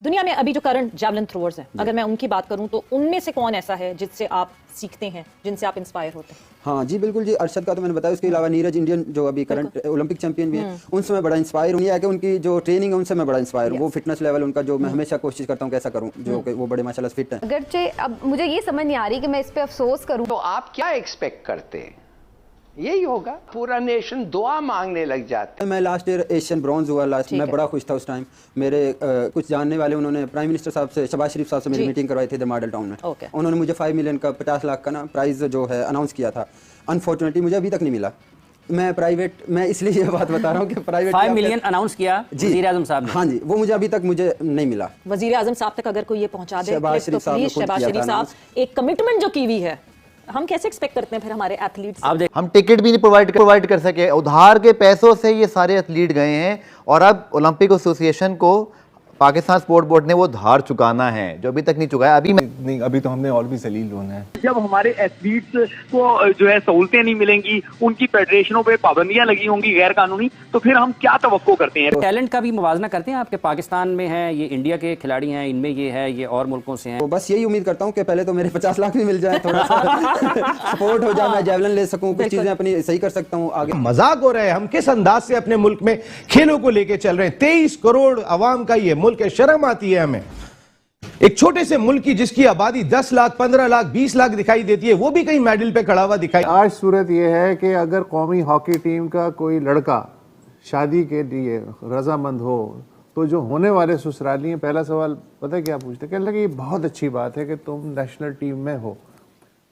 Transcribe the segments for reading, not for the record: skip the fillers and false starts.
दुनिया में अभी जो करंट जैवलिन थ्रोअर्स हैं, अगर मैं उनकी बात करूं तो उनमें से कौन ऐसा है जिससे आप सीखते हैं, जिनसे आप इंस्पायर होते हैं? हाँ जी बिल्कुल जी, अरशद का तो मैंने बताया। उसके अलावा नीरज, इंडियन जो अभी करंट ओलंपिक चैंपियन भी हैं, उनसे मैं बड़ा इंस्पायर हूँ। ये है कि उनकी जो ट्रेनिंग है उनसे मैं बड़ा इंस्पायर हूँ। वो फिटनेस लेवल उनका जो मैं हमेशा कोशिश करता हूँ कैसा करूँ, जो कि वो बड़े माशाल्लाह फिट हैं। अगरचे अब मुझे ये समझ नहीं आ रही कि मैं इस पे अफसोस करूँ। तो आप क्या एक्सपेक्ट करते हैं? यही होगा, पूरा नेशन दुआ मांगने लग जाता है। मैं लास्ट ईयर एशियन ब्रॉन्ज हुआ लास्ट, मैं बड़ा खुश था उस टाइम। मेरे कुछ जानने वाले, उन्होंने प्राइम मिनिस्टर साहब से, शहबाज शरीफ साहब से मेरी मीटिंग करवाई थी इधर मॉडल टाउन में। उन्होंने मुझे 5 मिलियन का 50 लाख का ना प्राइज जो है अनाउंस किया था। अनफॉर्चुनेटली मुझे अभी तक नहीं मिला। मैं इसलिए ये बात बता रहा हूँ कि प्राइवेट 5 मिलियन अनाउंस किया वज़ीर आज़म साहब ने। हाँ जी, वो मुझे अभी तक मुझे नहीं मिला। वज़ीर आज़म साहब तक अगर कोई ये पहुंचा दे, शहबाज तो प्लीज शहबाज शरीफ साहब एक कमिटमेंट जो की हुई है, हम कैसे एक्सपेक्ट करते हैं फिर हमारे एथलीट्स? हम टिकट भी नहीं प्रोवाइड कर सके। उधार के पैसों से ये सारे एथलीट गए हैं और अब ओलंपिक एसोसिएशन को पाकिस्तान स्पोर्ट बोर्ड ने वो धार चुकाना है जो अभी तक नहीं चुकाया। अभी तो हमने और भी जलील होना है। जब हमारे एथलीट्स को जो है सहूलतें नहीं मिलेंगी, उनकी फेडरेशनों पे पाबंदियां लगी होंगी गैर कानूनी, तो फिर हम क्या तवक्को करते हैं? टैलेंट का भी मुवाजना करते हैं आपके? पाकिस्तान में है ये, इंडिया के खिलाड़ी हैं, इनमें ये है, ये और मुल्कों से हैं। तो बस यही उम्मीद करता हूँ कि पहले तो मेरे 50 लाख भी मिल जाए, थोड़ा सा सपोर्ट हो जाए, मैं जेवलिन ले सकूँ, कुछ चीजें अपनी सही कर सकता हूँ आगे। मजाक हो रहा है, हम किस अंदाज से अपने मुल्क में खेलों को लेके चल रहे हैं। 23 करोड़ अवाम का ये मुल्क है, शर्म आती है हमें। एक छोटे से मुल्क की जिसकी आबादी 10 लाख, 15 लाख, 20 लाख दिखाई देती है, वो भी कहीं मेडल पे खड़ा हुआ दिखाई। आज सूरत यह है कि अगर कौमी हॉकी टीम का कोई लड़का शादी के लिए रजामंद हो तो जो होने वाले ससुराली हैं, पहला सवाल पता है क्या पूछते? कहने लगे ये बहुत अच्छी बात है कि तुम नेशनल टीम में हो,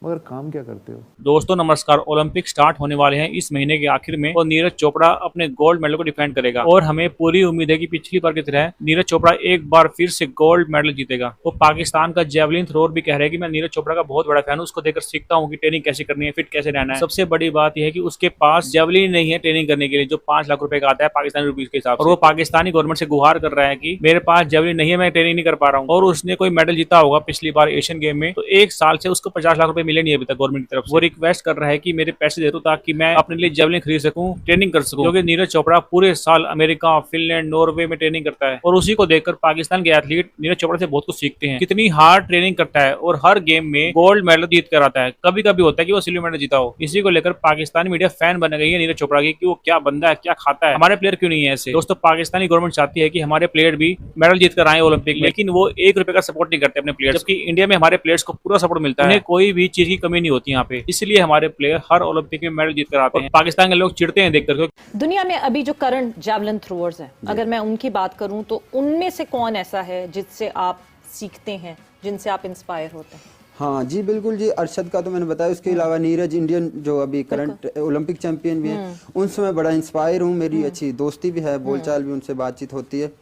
मगर काम क्या करते हो? दोस्तों नमस्कार, ओलंपिक स्टार्ट होने वाले हैं इस महीने के आखिर में और नीरज चोपड़ा अपने गोल्ड मेडल को डिफेंड करेगा और हमें पूरी उम्मीद है कि पिछली बार की तरह नीरज चोपड़ा एक बार फिर से गोल्ड मेडल जीतेगा। वो पाकिस्तान का जेवलिन थ्रोअर भी कह रहे हैं कि मैं नीरज चोपड़ा का बहुत बड़ा फैन हूँ, उसको देखकर सीखता हूँ कि ट्रेनिंग कैसे करनी है, फिट कैसे रहना है। सबसे बड़ी बात यह है कि उसके पास जेवलिन नहीं है ट्रेनिंग करने के लिए, जो 5 लाख रुपए का आता है पाकिस्तानी रुपीज के हिसाब से। और वो पाकिस्तानी गवर्नमेंट से गुहार कर रहा है कि मेरे पास जेवलिन नहीं है, मैं ट्रेनिंग नहीं कर पा रहा हूँ। और उसने कोई मेडल जीता होगा पिछली बार एशियन गेम में, तो 1 साल से उसको 50 लाख रुपए मिले नहीं अभी तक गवर्नमेंट तरफ। वो रिक्वेस्ट कर रहा है कि मेरे पैसे दे दो ताकि मैं अपने लिए जेवलिन खरीद सकूं, ट्रेनिंग कर सकूं, क्योंकि नीरज चोपड़ा पूरे साल अमेरिका, फिनलैंड, नॉर्वे में ट्रेनिंग करता है और उसी को देखकर पाकिस्तान के एथलीट नीरज चोपड़ा से बहुत कुछ सीखते हैं। कितनी हार्ड ट्रेनिंग करता है और हर गेम में गोल्ड मेडल जीत कर आता है। कभी कभी होता है कि वो सिल्वर मेडल जीता हो। इसी को लेकर पाकिस्तानी मीडिया फैन बन गई है नीरज चोपड़ा की कि वो क्या बंदा है, क्या खाता है, हमारे प्लेयर क्यों नहीं है ऐसे। दोस्तों पाकिस्तानी गवर्नमेंट चाहती है कि हमारे प्लेयर भी मेडल जीत कर आए ओलंपिक में, लेकिन वो 1 रुपए का सपोर्ट नहीं करते अपने प्लेयर्स, जबकि इंडिया में हमारे प्लेयर्स को पूरा सपोर्ट मिलता है, उन्हें कोई भी चीज की कमी नहीं होती यहाँ पे। इसलिए हमारे प्लेयर हर ओलंपिक में मेडल जीत कर आते हैं। पाकिस्तान के लोग चिढ़ते हैं देखकर। दुनिया में अभी जो करंट जैवलिन थ्रोअर्स हैं, अगर मैं उनकी बात करूं तो उनमें से कौन ऐसा है जिससे आप सीखते हैं, जिनसे आप इंस्पायर होते हैं? हाँ जी बिल्कुल जी, अरशद का तो मैंने बताया। उसके अलावा नीरज, इंडियन जो अभी करंट ओलंपिक चैंपियन भी हैं, उनसे मैं बड़ा इंस्पायर हूँ। मेरी अच्छी दोस्ती भी है, बोलचाल भी, उनसे बातचीत होती है।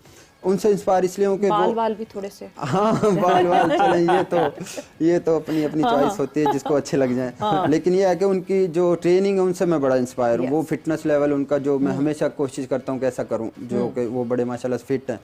उनसे इंस्पायर इसलिए हूँ कि बाल भी थोड़े से बाल चलें, ये तो अपनी चॉइस होती है, जिसको अच्छे लग जाए। लेकिन ये है कि उनकी जो ट्रेनिंग है उनसे मैं बड़ा इंस्पायर हूँ। वो फिटनेस लेवल उनका जो मैं हमेशा कोशिश करता हूँ कैसा करूँ, जो कि वो बड़े माशाल्लाह फिट हैं।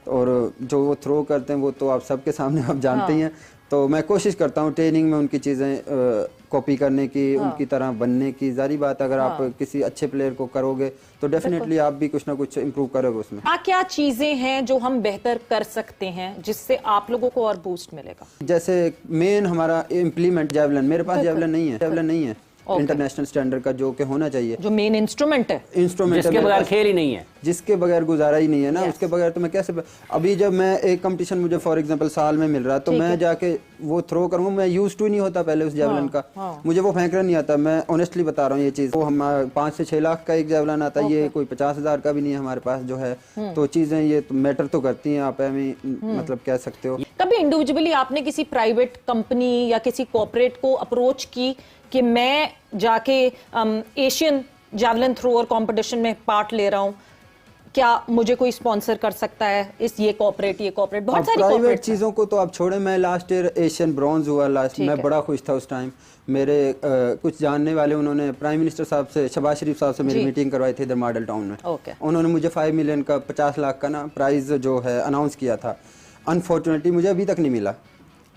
और जो वो थ्रो करते हैं वो तो आप सबके सामने आप जानते ही हैं। तो मैं कोशिश करता हूँ ट्रेनिंग में उनकी चीज़ें कॉपी करने की, उनकी तरह बनने की। जारी बात, अगर आप किसी अच्छे प्लेयर को करोगे तो डेफिनेटली आप भी कुछ ना कुछ इम्प्रूव करोगे उसमें। क्या चीजें हैं जो हम बेहतर कर सकते हैं जिससे आप लोगों को और बूस्ट मिलेगा? जैसे मेन हमारा इम्प्लीमेंट जेवलिन, मेरे पास जेवलिन नहीं है इंटरनेशनल स्टैंडर्ड का, जो कि होना चाहिए, जो मेन इंस्ट्रूमेंट है, जिसके बगैर खेल ही नहीं है, जिसके बगैर गुजारा ही नहीं है ना। उसके बगैर तो मैं कैसे अभी जब मैं एक कंपटीशन मुझे फॉर एग्जांपल साल में मिल रहा है तो मैं जाके वो थ्रो करूंगा। मैं यूज्ड टू नहीं होता पहले उस जेवलिन का, मुझे वो फेंकना नहीं आता। मैं ऑनेस्टली बता रहा हूँ ये चीज। वो हम 5 से 6 लाख का एक जेवलिन आता है, ये कोई 50,000 का भी नहीं है हमारे पास जो है। तो चीजें ये मैटर तो करती हैं, आप मतलब कह सकते हो। कभी इंडिविजुअली आपने किसी प्राइवेट कंपनी या किसी कॉर्पोरेट को अप्रोच की कि मैं जाके एशियन जेवलिन थ्रोअर कंपटीशन में पार्ट ले रहा हूं, क्या मुझे कोई स्पॉन्सर कर सकता है? ये कॉर्पोरेट बहुत सारी प्राइवेट चीज़ों को तो आप छोड़ें। मैं लास्ट ईयर एशियन ब्रॉन्ज हुआ लास्ट, मैं बड़ा खुश था उस टाइम। मेरे कुछ जानने वाले, उन्होंने प्राइम मिनिस्टर साहब से, शहबाज शरीफ साहब से मेरी मीटिंग करवाई थी इधर मॉडल टाउन में। उन्होंने मुझे 5 मिलियन का 50 लाख का ना प्राइज जो है अनाउंस किया था। अनफॉर्चुनेटली मुझे अभी तक नहीं मिला।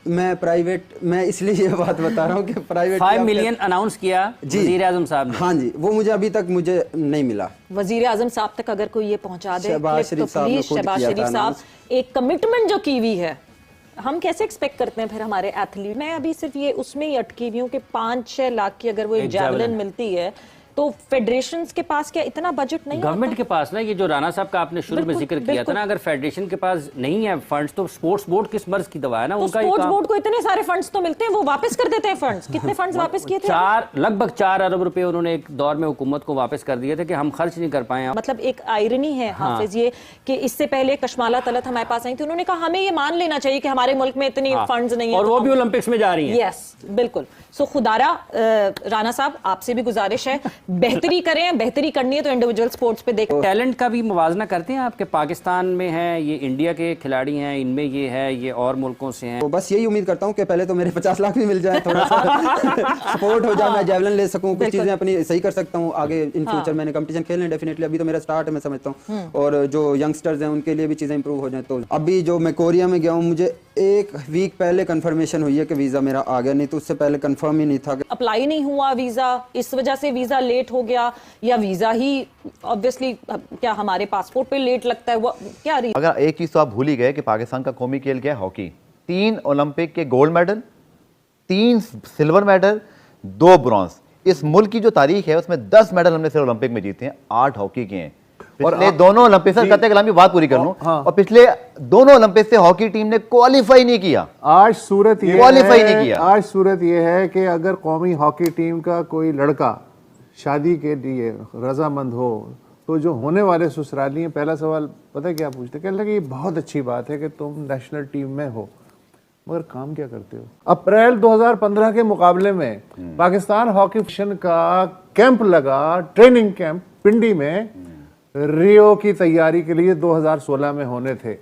मैं प्राइवेट, मैं इसलिए ये बात बता रहा हूँ कि प्राइवेट 5 मिलियन अनाउंस किया वजीर आजम साहब ने। हाँ जी, वो मुझे अभी तक मुझे नहीं मिला। वजीर आजम साहब तक अगर कोई ये पहुंचा दे शहबाज क्लिप, तो शरीफ साहब ने प्लीज खुद शहबाज किया शरीफ था साहब एक कमिटमेंट जो की हुई है, हम कैसे एक्सपेक्ट करते हैं फिर हमारे एथलीट। मैं अभी सिर्फ ये उसमें ही अटकी हुई हूँ कि 5-6 लाख की अगर वो एक जैवलिन मिलती है तो फेडरेशंस के पास क्या इतना बजट नहीं गवर्नमेंट के पास ना, ये जो राणा साहब का आपने शुरू में जिक्र किया था ना, अगर फेडरेशन के पास नहीं है फंड्स तो स्पोर्ट्स बोर्ड किस मर्ज की दवा है ना, तो उनका स्पोर्ट्स बोर्ड को इतने सारे फंड्स तो मिलते हैं, वो वापस कर देते हैं फंड्स। कितने फंड्स वापस किए थे? लगभग 4 अरब रुपए उन्होंने एक दौर में हुकूमत को वापस कर दिए थे कि हम खर्च नहीं कर पाए। मतलब एक आयरनी है हाफिज ये कि इससे पहले कशमाला तलत हमारे पास आई थी, उन्होंने कहा हमें ये मान लेना चाहिए कि हमारे मुल्क में इतनी फंड्स नहीं है और वो भी ओलंपिक्स में जा रही हैं। यस बिल्कुल। सो खुदारा राणा साहब आपसे भी गुजारिश है, बेहतरी करें, बेहतरी करनी है तो इंडिविजुअल स्पोर्ट्स पे देखें। टैलेंट का भी मुवाजना करते हैं आपके, पाकिस्तान में है, ये इंडिया के खिलाड़ी हैं, इनमें ये है, ये और मुल्कों से हैं। तो बस यही उम्मीद करता हूँ कि पहले तो मेरे 50 लाख भी मिल जाए, थोड़ा सा सपोर्ट हो जाए, मैं जेवलिन ले सकूँ, कुछ चीजें अपनी सही कर सकता हूँ आगे इन फ्यूचर। मैंने कंपटीशन खेलने डेफिनेटली, अभी तो मेरा स्टार्ट है मैं समझता हूँ, और जो यंगस्टर्स हैं उनके लिए भी चीजें इंप्रूव हो जाए। तो अभी जो मैं कोरिया में गया हूँ, मुझे 1 वीक पहले कंफर्मेशन हुई है कि वीजा मेरा आ गया, नहीं तो उससे पहले कंफर्म ही नहीं था। अप्लाई नहीं हुआ वीजा, इस वजह से वीजा लेट हो गया, या वीजा ही ऑब्वियसली क्या हमारे पासपोर्ट पे लेट लगता है, वो क्या रही? अगर एक चीज तो आप भूल ही गए कि पाकिस्तान का कौमी खेल क्या है, हॉकी। 3 ओलंपिक के gold medal, 3 silver medal, 2 bronze. इस मुल्क की जो तारीख है उसमें 10 मेडल हमने सिर्फ ओलंपिक में जीते हैं, 8 हॉकी के हैं। पिछले दोनों ओलंपिक से कतई कलाम की बात पूरी कर लूं, और पिछले दोनों ओलंपिक से हॉकी टीम ने क्वालिफाई नहीं किया। आज सूरत ये क्वालिफाई नहीं किया। आज सूरत ये है कि अगर कौमी हॉकी टीम का कोई लड़का शादी के लिए रजामंद हो तो जो होने वाले ससुराली हैं, पहला सवाल पता है क्या पूछते, कहने लगे ये बहुत अच्छी बात है कि तुम नेशनल टीम में हो, मगर काम क्या करते हो? अप्रैल 2015 के मुकाबले में पाकिस्तान हॉकी फेडरेशन का कैंप लगा, ट्रेनिंग कैंप पिंडी में, रियो की तैयारी के लिए 2016 में होने थे।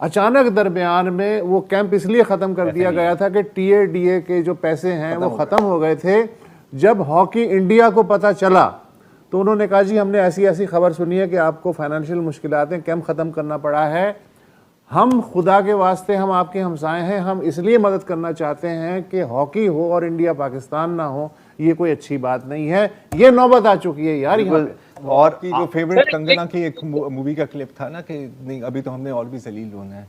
अचानक दरमियान में वो कैंप इसलिए ख़त्म कर दिया गया था कि TADA के जो पैसे हैं वो ख़त्म हो गए थे। जब हॉकी इंडिया को पता चला तो उन्होंने कहा जी हमने ऐसी ऐसी खबर सुनी है कि आपको फाइनेंशियल मुश्किलातें, कैंप ख़त्म करना पड़ा है, हम खुदा के वास्ते, हम आपके हमसाए हैं, हम इसलिए मदद करना चाहते हैं कि हॉकी हो और इंडिया पाकिस्तान ना हो, ये कोई अच्छी बात नहीं है। ये नौबत आ चुकी है यार यहाँ पे। और की जो फेवरेट कंगना की एक मूवी का क्लिप था ना कि नहीं अभी तो हमने और भी जलील होना है,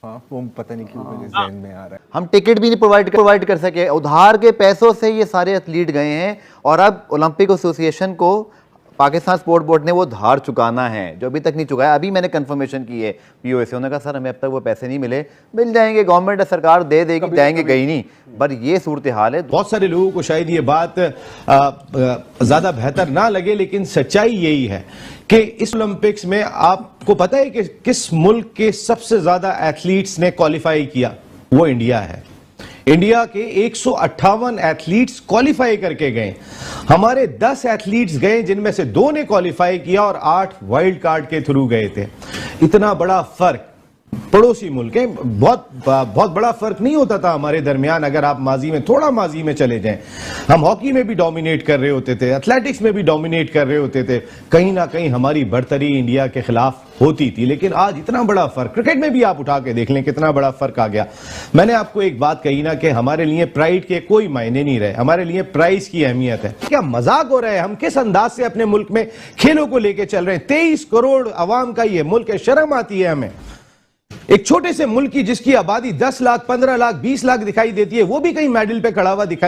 हाँ वो पता नहीं क्यों मेरे ज़हन में आ रहा है। हम टिकट भी नहीं प्रोवाइड कर सके, उधार के पैसों से ये सारे एथलीट गए हैं, और अब ओलंपिक एसोसिएशन को पाकिस्तान स्पोर्ट बोर्ड ने वो धार चुकाना है जो अभी तक नहीं चुकाया। अभी मैंने कंफर्मेशन की है POA से, उन्होंने कहा सर हमें अब तक वो पैसे नहीं मिले, मिल जाएंगे, गवर्नमेंट सरकार दे देगी, जाएंगे कहीं नहीं, पर ये सूरत हाल है। बहुत सारे लोगों को शायद ये बात ज्यादा बेहतर ना लगे, लेकिन सच्चाई यही है कि इस ओलंपिक्स में आपको पता है कि किस मुल्क के सबसे ज्यादा एथलीट्स ने क्वालिफाई किया? वो इंडिया है। इंडिया के 158 एथलीट्स क्वालिफाई करके गए। हमारे 10 एथलीट्स गए जिनमें से 2 ने क्वालिफाई किया और 8 वाइल्ड कार्ड के थ्रू गए थे। इतना बड़ा फर्क पड़ोसी मुल्क है, बहुत बड़ा फर्क नहीं होता था हमारे दरमियान। अगर आप थोड़ा माजी में चले जाएं, हम हॉकी में भी डोमिनेट कर रहे होते थे, एथलेटिक्स में भी डोमिनेट कर रहे होते थे, कहीं ना कहीं हमारी बढ़तरी इंडिया के खिलाफ होती थी। लेकिन आज इतना बड़ा फर्क, क्रिकेट में भी आप उठा के देख लें कितना बड़ा फर्क आ गया। मैंने आपको एक बात कही ना कि हमारे लिए प्राइड के कोई मायने नहीं रहे, हमारे लिए प्राइज की अहमियत है। क्या मजाक हो रहा है? हम किस अंदाज से अपने मुल्क में खेलों को लेके चल रहे हैं? 23 करोड़ अवाम का ये मुल्क है, शर्म आती है हमें। एक छोटे से मुल्क की जिसकी आबादी 10 लाख, 15 लाख, 20 लाख दिखाई देती है, वो भी कहीं मेडल पे खड़ा हुआ दिखाई